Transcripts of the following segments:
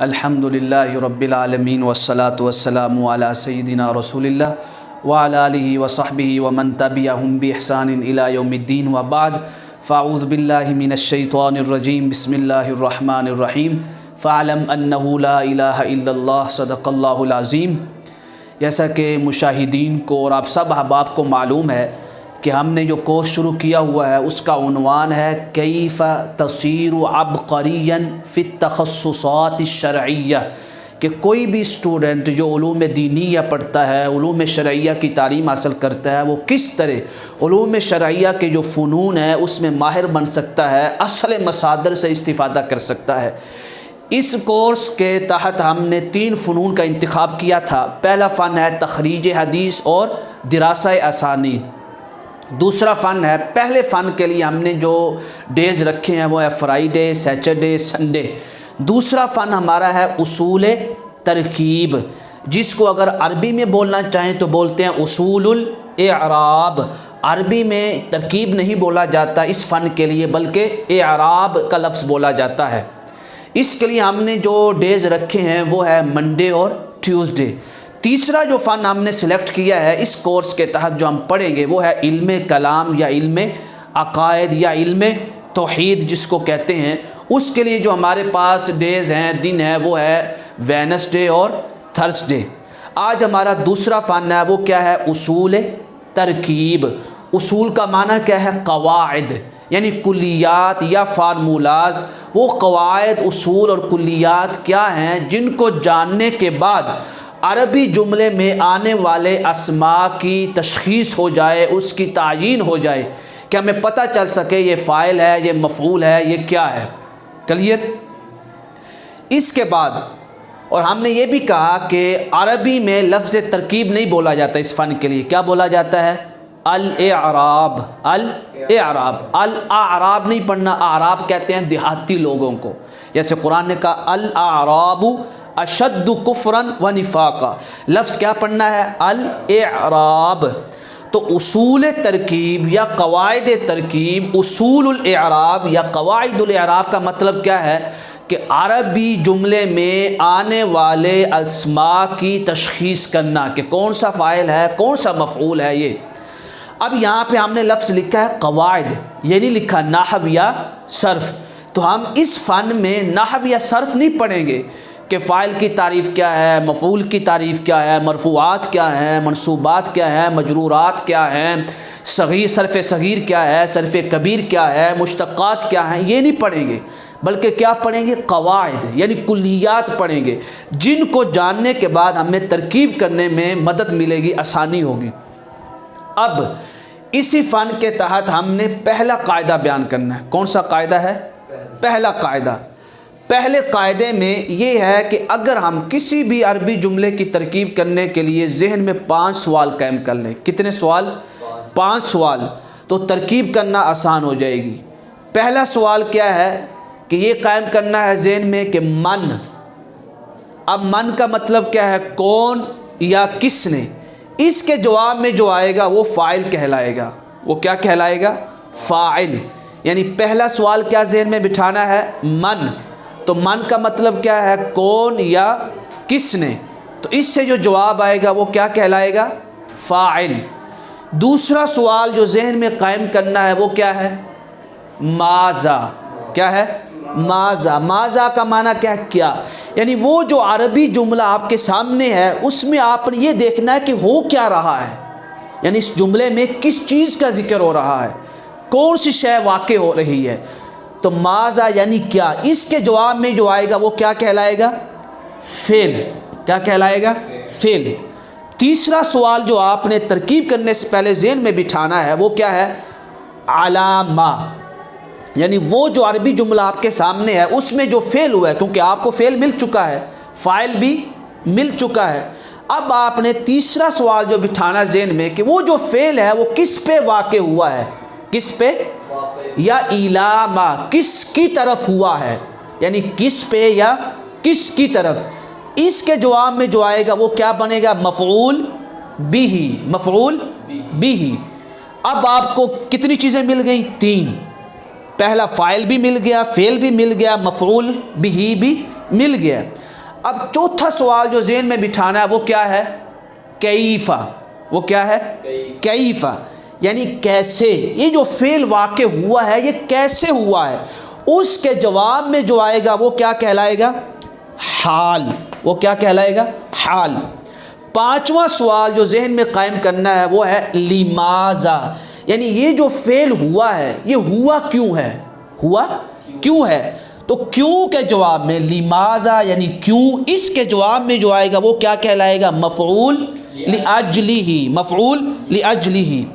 الحمد للہ رب العالمین والصلاة والسلام علی سیدنا رسول اللہ وعلی آلہ وصحبہ ومن تبعہم بإحسان الی یوم الدین وبعد فاعوذ باللہ من الشیطان الرجیم بسم اللہ الرحمن الرحیم فاعلم انہ لا الہ الا اللہ صدق اللہ العظیم۔ جیسا کہ مشاہدین کو اور آپ سب احباب کو معلوم ہے کہ ہم نے جو کورس شروع کیا ہوا ہے اس کا عنوان ہے کیف تصیر عبقریا فی التخصصات الشرعیہ، کہ کوئی بھی اسٹوڈنٹ جو علوم دینیہ پڑھتا ہے، علوم شرعیہ کی تعلیم حاصل کرتا ہے، وہ کس طرح علوم شرعیہ کے جو فنون ہیں اس میں ماہر بن سکتا ہے، اصل مصادر سے استفادہ کر سکتا ہے۔ اس کورس کے تحت ہم نے 3 فنون کا انتخاب کیا تھا۔ پہلا فن ہے تخریج حدیث اور دراسہ اسانید۔ دوسرا فن ہے، پہلے فن کے لیے ہم نے جو ڈیز رکھے ہیں وہ ہے فرائیڈے، سیچرڈے، سنڈے۔ دوسرا فن ہمارا ہے اصول ترکیب، جس کو اگر عربی میں بولنا چاہیں تو بولتے ہیں اصول الاعراب۔ عربی میں ترکیب نہیں بولا جاتا اس فن کے لیے، بلکہ اعراب کا لفظ بولا جاتا ہے۔ اس کے لیے ہم نے جو ڈیز رکھے ہیں وہ ہے منڈے اور ٹیوزڈے۔ تیسرا جو فن ہم نے سلیکٹ کیا ہے اس کورس کے تحت جو ہم پڑھیں گے وہ ہے علم کلام یا علم عقائد یا علم توحید جس کو کہتے ہیں۔ اس کے لیے جو ہمارے پاس ڈیز ہیں، دن ہے، وہ ہے وینسڈے اور تھرسڈے۔ آج ہمارا دوسرا فن ہے وہ کیا ہے؟ اصول ترکیب۔ اصول کا معنی کیا ہے؟ قواعد، یعنی کلیات یا فارمولاز۔ وہ قواعد، اصول اور کلیات کیا ہیں جن کو جاننے کے بعد عربی جملے میں آنے والے اسماء کی تشخیص ہو جائے، اس کی تعیین ہو جائے، کہ ہمیں پتہ چل سکے یہ فاعل ہے، یہ مفعول ہے، یہ کیا ہے۔ کلیئر؟ اس کے بعد اور ہم نے یہ بھی کہا کہ عربی میں لفظ ترکیب نہیں بولا جاتا اس فن کے لیے، کیا بولا جاتا ہے؟ الاعراب۔ الاعراب، الاعراب نہیں پڑھنا، اعراب کہتے ہیں دیہاتی لوگوں کو، جیسے قرآن نے کہا الاعراب اشد کفرا و نفاقا۔ لفظ کیا پڑھنا ہے؟ الاعراب۔ تو اصول ترکیب یا قواعد ترکیب، اصول الاعراب یا قواعد الاعراب کا مطلب کیا ہے؟ کہ عربی جملے میں آنے والے اسماء کی تشخیص کرنا کہ کون سا فاعل ہے، کون سا مفعول ہے۔ یہ اب یہاں پہ ہم نے لفظ لکھا ہے قواعد، یہ نہیں لکھا نحو یا صرف۔ تو ہم اس فن میں نحو یا صرف نہیں پڑھیں گے کہ فاعل کی تعریف کیا ہے، مفعول کی تعریف کیا ہے، مرفوعات کیا ہیں، منصوبات کیا ہیں، مجرورات کیا ہیں، صغیر صرف صغیر کیا ہے، صرف کبیر کیا ہے، مشتقات کیا ہیں، یہ نہیں پڑھیں گے، بلکہ کیا پڑھیں گے؟ قواعد، یعنی کلیات پڑھیں گے، جن کو جاننے کے بعد ہمیں ترکیب کرنے میں مدد ملے گی، آسانی ہوگی۔ اب اسی فن کے تحت ہم نے پہلا قاعدہ بیان کرنا ہے۔ کون سا قاعدہ ہے؟ پہلا قاعدہ۔ پہلے قاعدے میں یہ ہے کہ اگر ہم کسی بھی عربی جملے کی ترکیب کرنے کے لیے ذہن میں 5 سوال قائم کر لیں، کتنے سوال؟ 5 سوال، تو ترکیب کرنا آسان ہو جائے گی۔ پہلا سوال کیا ہے کہ یہ قائم کرنا ہے ذہن میں کہ من۔ اب من کا مطلب کیا ہے؟ کون یا کس نے۔ اس کے جواب میں جو آئے گا وہ فاعل کہلائے گا۔ وہ کیا کہلائے گا؟ فاعل۔ یعنی پہلا سوال کیا ذہن میں بٹھانا ہے؟ من۔ تو من کا مطلب کیا ہے؟ کون یا کس نے۔ تو اس سے جو جواب آئے گا وہ کیا کہلائے گا؟ فاعل۔ دوسرا سوال جو ذہن میں قائم کرنا ہے وہ کیا ہے؟ ماذا۔ کیا ہے؟ ماذا۔ ماذا کا معنی کیا ہے؟ کیا۔ یعنی وہ جو عربی جملہ آپ کے سامنے ہے اس میں آپ نے یہ دیکھنا ہے کہ ہو کیا رہا ہے، یعنی اس جملے میں کس چیز کا ذکر ہو رہا ہے، کون سی شے واقع ہو رہی ہے۔ تو ماذا یعنی کیا، اس کے جواب میں جو آئے گا وہ کیا کہلائے گا؟ فعل۔ کیا کہلائے گا؟ فعل۔ تیسرا سوال جو آپ نے ترکیب کرنے سے پہلے ذہن میں بٹھانا ہے وہ کیا ہے؟ علامہ۔ یعنی وہ جو عربی جملہ آپ کے سامنے ہے اس میں جو فعل ہوا ہے، کیونکہ آپ کو فعل مل چکا ہے، فاعل بھی مل چکا ہے، اب آپ نے تیسرا سوال جو بٹھانا ذہن میں کہ وہ جو فعل ہے وہ کس پہ واقع ہوا ہے، کس پہ، یا علامہ، کس کی طرف ہوا ہے، یعنی کس پہ یا کس کی طرف۔ اس کے جواب میں جو آئے گا وہ کیا بنے گا؟ مفعول بھی۔ مفعول بھی۔ اب آپ کو کتنی چیزیں مل گئیں؟ 3۔ پہلا فاعل بھی مل گیا، فعل بھی مل گیا، مفعول بھی مل گیا۔ اب چوتھا سوال جو ذہن میں بٹھانا ہے وہ کیا ہے؟ کیفہ۔ وہ کیا ہے؟ کیفہ، یعنی کیسے، یہ جو فعل واقع ہوا ہے یہ کیسے ہوا ہے، اس کے جواب میں جو آئے گا وہ کیا کہلائے گا؟ حال۔ وہ کیا کہلائے گا؟ حال۔ پانچواں سوال جو ذہن میں قائم کرنا ہے وہ ہے لماذا، یعنی یہ جو فعل ہوا ہے یہ ہوا کیوں ہے؟ ہوا کیوں ہے؟ تو کیوں کے جواب میں لماذا یعنی کیوں، اس کے جواب میں جو آئے گا وہ کیا کہلائے گا؟ مفعول لأجلہ، مفعول لأجلہ۔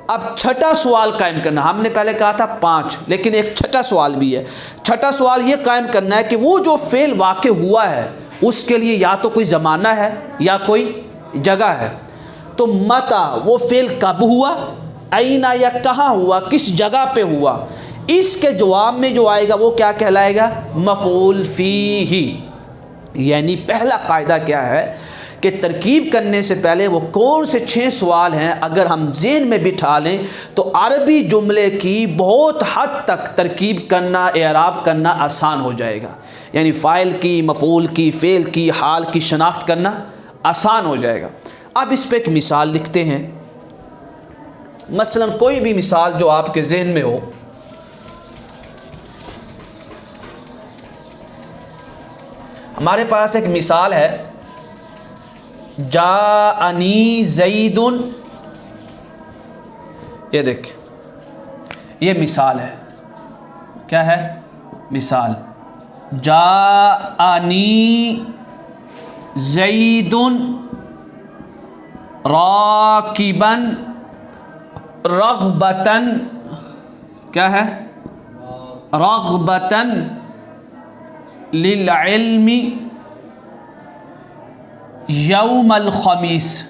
اب چھٹا سوال قائم کرنا، ہم نے پہلے کہا تھا 5 لیکن ایک چھٹا سوال بھی ہے۔ چھٹا سوال یہ قائم کرنا ہے کہ وہ جو فعل واقع ہوا ہے اس کے لیے یا تو کوئی زمانہ ہے یا کوئی جگہ ہے۔ تو متى، وہ فعل کب ہوا، این یا کہاں ہوا، کس جگہ پہ ہوا، اس کے جواب میں جو آئے گا وہ کیا کہلائے گا؟ مفعول فیہ۔ یعنی پہلا قاعدہ کیا ہے کہ ترکیب کرنے سے پہلے وہ کون سے 6 سوال ہیں اگر ہم ذہن میں بٹھا لیں تو عربی جملے کی بہت حد تک ترکیب کرنا، اعراب کرنا آسان ہو جائے گا۔ یعنی فاعل کی، مفعول کی، فعل کی، حال کی شناخت کرنا آسان ہو جائے گا۔ اب اس پہ ایک مثال لکھتے ہیں، مثلا کوئی بھی مثال جو آپ کے ذہن میں ہو۔ ہمارے پاس ایک مثال ہے، جاءنی زید، یہ دیکھ، یہ مثال ہے، کیا ہے؟ مثال، جاءنی زید راکبا رغبتا، کیا ہے؟ رغبتا للعلم یوم الخمیس،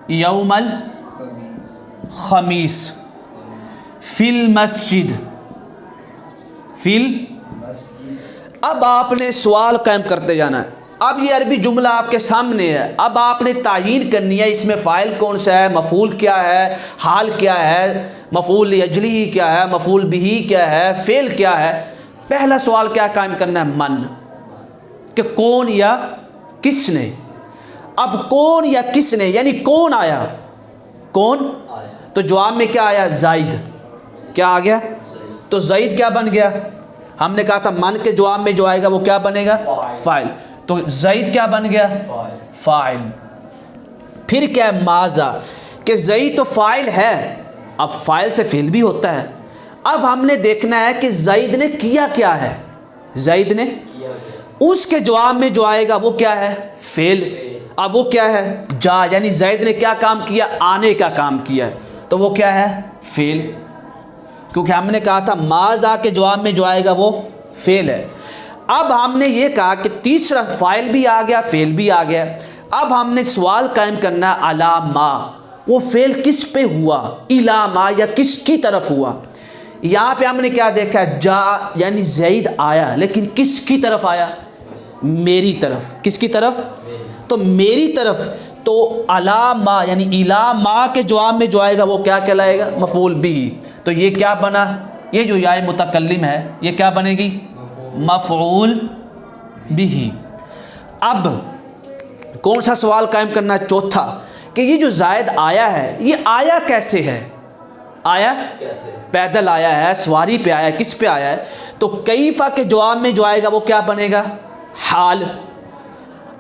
یوم الخمیس فی المسجد، فی اب آپ نے سوال قائم کرتے جانا ہے۔ اب یہ عربی جملہ آپ کے سامنے ہے، اب آپ نے تعیین کرنی ہے اس میں فاعل کون سا ہے، مفعول کیا ہے، حال کیا ہے، مفعول لاجلہ کیا ہے، مفعول بہ کیا ہے، فعل کیا ہے۔ پہلا سوال کیا قائم کرنا ہے؟ من، کہ کون یا کس نے۔ اب کون یا کس نے یعنی کون آیا، کون، تو جواب میں کیا آیا؟ زید۔ کیا آ گیا؟ تو زید کیا بن گیا؟ ہم نے کہا تھا من کے جواب میں جو آئے گا وہ کیا بنے گا؟ فاعل۔ تو زید کیا بن گیا؟ فاعل۔ پھر کیا ہے؟ ماذا، کہ زید تو فاعل ہے، اب فاعل سے فعل بھی ہوتا ہے۔ اب ہم نے دیکھنا ہے کہ زید نے کیا کیا ہے، زید نے، اس کے جواب میں جو آئے گا وہ کیا ہے؟ فعل۔ اب وہ کیا ہے؟ جا، یعنی زید نے کیا کام کیا؟ آنے کا کام کیا ہے، تو وہ کیا ہے؟ فعل، کیونکہ ہم نے کہا تھا ماذا کے جواب میں جو آئے گا وہ فعل ہے۔ اب ہم نے یہ کہا کہ تیسرا فاعل بھی آ گیا، فعل بھی آ گیا۔ اب ہم نے سوال قائم کرنا ہے علی ما، وہ فعل کس پہ ہوا، الی ما یا کس کی طرف ہوا۔ یہاں پہ ہم نے کیا دیکھا؟ جا یعنی زید آیا، لیکن کس کی طرف آیا؟ میری طرف۔ کس کی طرف؟ تو میری طرف۔ تو علی ما یعنی الی ما کے جواب میں جو آئے گا وہ کیا کہلائے گا؟ مفعول بہ۔ تو یہ کیا بنا؟ یہ جو یا متکلم ہے یہ کیا بنے گی؟ مفعول بہ۔ اب کون سا سوال قائم کرنا؟ چوتھا، کہ یہ جو زائد آیا ہے یہ آیا کیسے ہے؟ آیا کیسے؟ پیدل آیا ہے، سواری پہ آیا ہے، کس پہ آیا ہے؟ تو کیفہ کے جواب میں جو آئے گا وہ کیا بنے گا؟ حال۔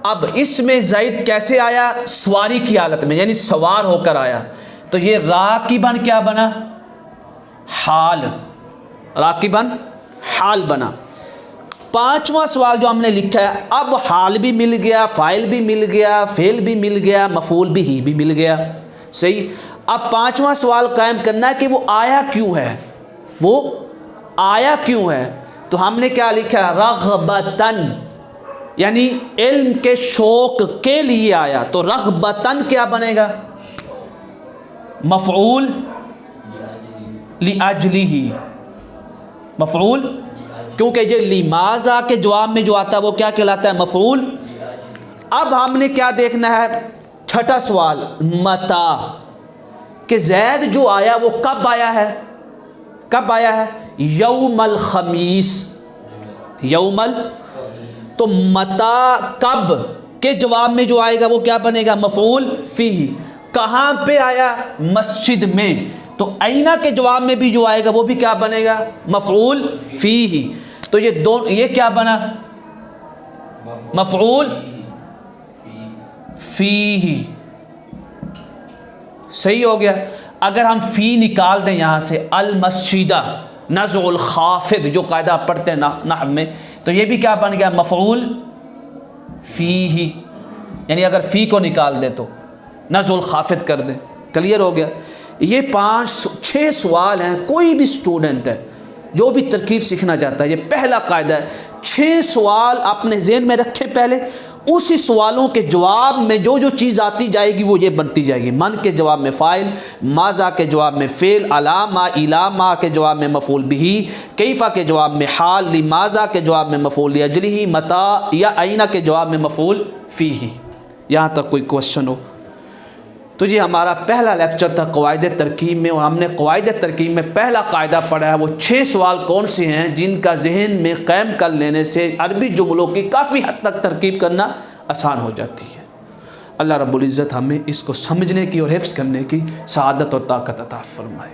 اب اس میں زید کیسے آیا؟ سواری کی حالت میں، یعنی سوار ہو کر آیا، تو یہ راکباً کیا بنا؟ حال، راکباً حال بنا۔ پانچواں سوال جو ہم نے لکھا ہے، اب حال بھی مل گیا، فاعل بھی مل گیا، فعل بھی مل گیا، مفعول بھی مل گیا، صحیح۔ اب پانچواں سوال قائم کرنا ہے کہ وہ آیا کیوں ہے، وہ آیا کیوں ہے۔ تو ہم نے کیا لکھا ہے؟ رغبتاً، یعنی علم کے شوق کے لیے آیا، تو رغبتاً کیا بنے گا؟ مفعول لأجلہ، مفعول، کیونکہ یہ لماذا کے جواب میں جو آتا ہے وہ کیا کہلاتا ہے؟ مفعول۔ اب ہم نے کیا دیکھنا ہے؟ چھٹا سوال، متا، کہ زید جو آیا وہ کب آیا ہے؟ کب آیا ہے؟ یوم الخمیس، یوم تو متا کب کے جواب میں جو آئے گا وہ کیا بنے گا؟ مفعول فیہ۔ کہاں پہ آیا؟ مسجد میں، تو اینہ کے جواب میں بھی جو آئے گا وہ بھی کیا بنے گا؟ مفعول فیہ۔ تو یہ کیا بنا؟ مفعول فیہ، صحیح ہو گیا۔ اگر ہم فی نکال دیں یہاں سے، المسجدہ نزع الخافض جو قاعدہ پڑھتے ہیں نحو میں، تو یہ بھی کیا بن گیا؟ مفعول فیہ۔ یعنی اگر فی کو نکال دیں تو نزع الخافض کر دیں، کلیئر ہو گیا۔ یہ 6 سوال ہیں، کوئی بھی اسٹوڈنٹ ہے جو بھی ترکیب سیکھنا چاہتا ہے، یہ پہلا قاعدہ ہے، 6 سوال اپنے ذہن میں رکھیں پہلے، اسی سوالوں کے جواب میں جو جو چیز آتی جائے گی وہ یہ بنتی جائے گی۔ من کے جواب میں فاعل، ماذا کے جواب میں فعل، علی ما الی ما کے جواب میں مفعول بہ، کیفا کے جواب میں حال، لماذا کے جواب میں مفعول لاجلہ، متی یا اینہ کے جواب میں مفعول فیہ۔ یہاں تک کوئی کوشچن ہو؟ تو یہ ہمارا پہلا لیکچر تھا قواعد ترکیب میں، اور ہم نے قواعد ترکیب میں پہلا قاعدہ پڑھا ہے۔ وہ 6 سوال کون سے ہیں جن کا ذہن میں قائم کر لینے سے عربی جملوں کی کافی حد تک ترکیب کرنا آسان ہو جاتی ہے۔ اللہ رب العزت ہمیں اس کو سمجھنے کی اور حفظ کرنے کی سعادت اور طاقت عطا فرمائے۔